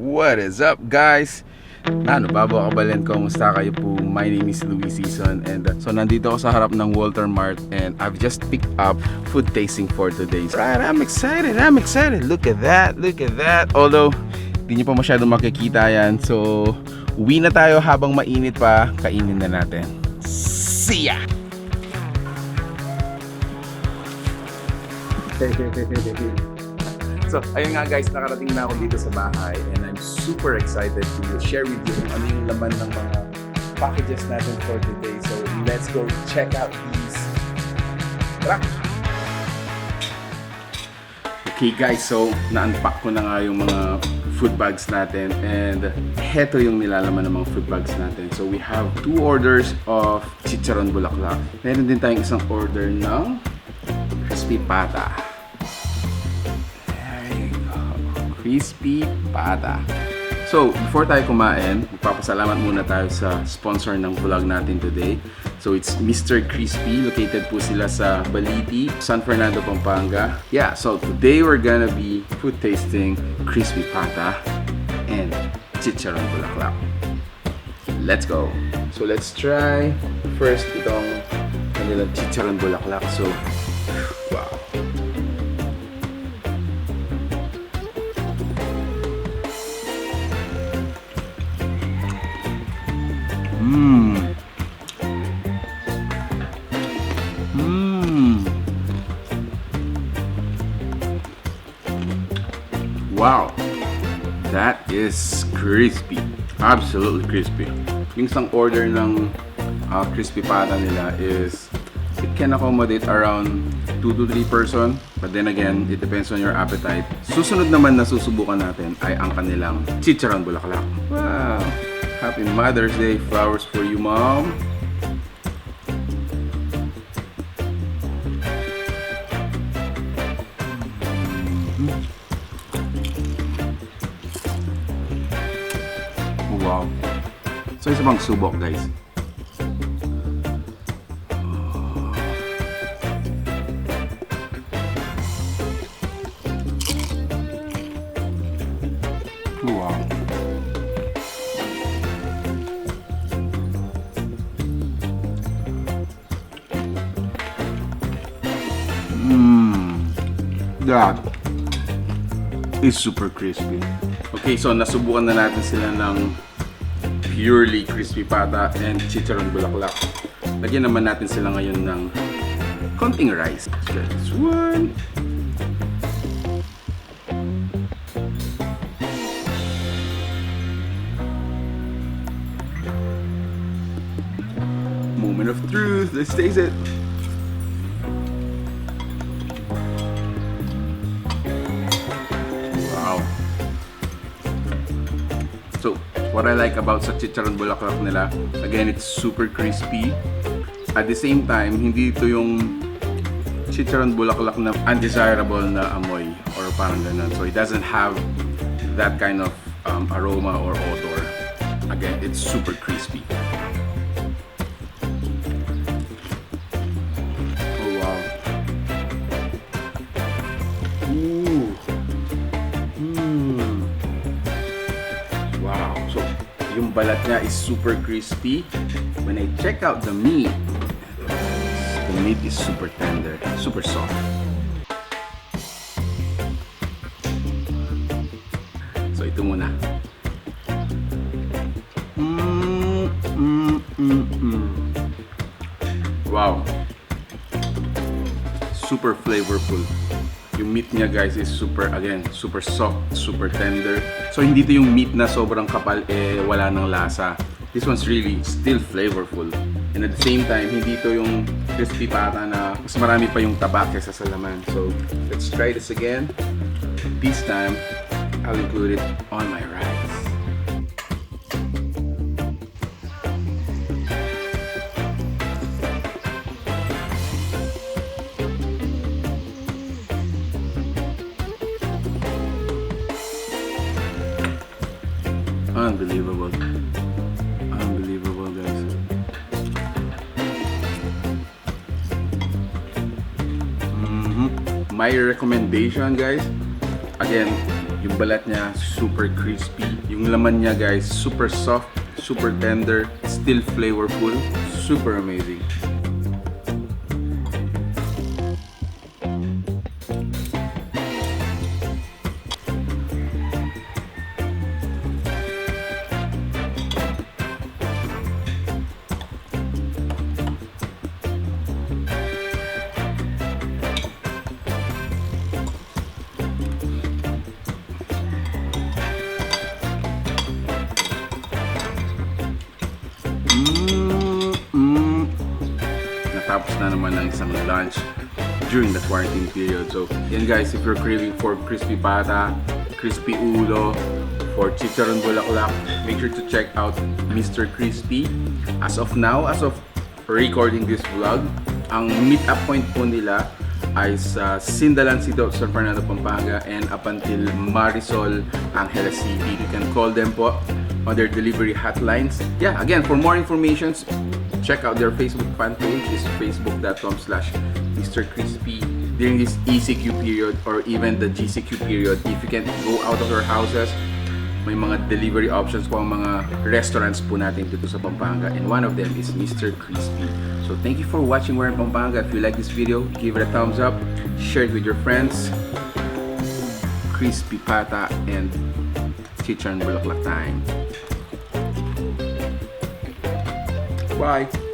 What is up, guys? Bago kabalin ko, kumusta kayo po? My name is Louis Season and so nandito ako sa harap ng Walter Mart and I've just picked up food tasting for today. Right, I'm excited. Look at that. Although, hindi nyo pa masyadong makikita yan. So, uwi na tayo habang mainit pa. Kainin na natin. See ya! So, ayun nga guys, nakarating na ako dito sa bahay and I'm super excited to share with you ano yung laman ng mga packages natin for today. So, let's go check out these. Tara! Okay guys, so na-unpack ko na nga yung mga food bags natin and heto yung nilalaman ng mga food bags natin. So, we have 2 orders of chicharon bulaklak. Meron din tayong isang order ng crispy pata. Crispy pata. So, before tayo kumain, magpapasalamat muna tayo sa sponsor ng vlog natin today. So, it's Mr. Krispy. Located po sila sa Baliti, San Fernando, Pampanga. Yeah, so today we're gonna be food tasting crispy pata and chicharon bulaklak. Let's go! So, let's try first itong kanilang chicharon bulaklak. So, wow! Wow, that is crispy. Absolutely crispy. Yung isang order ng crispy pata nila is it can accommodate around 2 to 3 person. But then again, it depends on your appetite. Susunod naman na susubukan natin ay ang kanilang chicharon bulaklak. Wow! Happy Mother's Day. Flowers for you, Mom. Wow. So, isa pang subok, guys. Wow. That is super crispy. Okay, so nasubukan na natin sila ng purely crispy pata and chicharon bulaklak. Lagyan naman natin sila ngayon ng konting rice. Let's try this one. Moment of truth. Let's taste it. Wow. So, what I like about sa chicharon bulaklak nila, again, it's super crispy. At the same time, hindi ito yung chicharon bulaklak na undesirable na amoy or parang ganun. So, it doesn't have that kind of aroma or odor. Again, it's super crispy. Oh, wow. Ooh. Wow. So, yung balat niya is super crispy. When I check out the meat is super tender, super soft. So, ito muna. Wow. Super flavorful. Yung meat niya, guys, is super soft, super tender. So, hindi to yung meat na sobrang kapal, wala nang lasa. This one's really still flavorful. And at the same time, hindi to yung crispy pata na mas marami pa yung taba kaysa sa laman. So, let's try this again. This time, I'll include it on my rice. Unbelievable. Unbelievable, guys. My recommendation, guys, again, Yung balat niya, super crispy. Yung laman niya guys, super soft, super tender, still flavorful, super amazing. Natapos na naman ng isang lunch during the quarantine period. So, yan guys, if you're craving for crispy pata, crispy ulo, for chicharon bulaklak, make sure to check out Mr. Krispy. As of now, as of recording this vlog, ang meet-up point po nila ay sa Sindalan City of San Fernando, Pampanga, and up until Marisol, Angeles City. You can call them po on their delivery hotlines. Yeah, again, for more information, check out their Facebook fan page. Is facebook.com/Mr. Krispy. During this ECQ period or even the GCQ period, if you can go out of your houses, may mga delivery options po ang mga restaurants po natin dito sa Pampanga, and one of them is Mr. Krispy. So thank you for watching We're in Pampanga. If you like this video, give it a thumbs up, share it with your friends. Crispy pata and chicharon bulaklak time. Bye!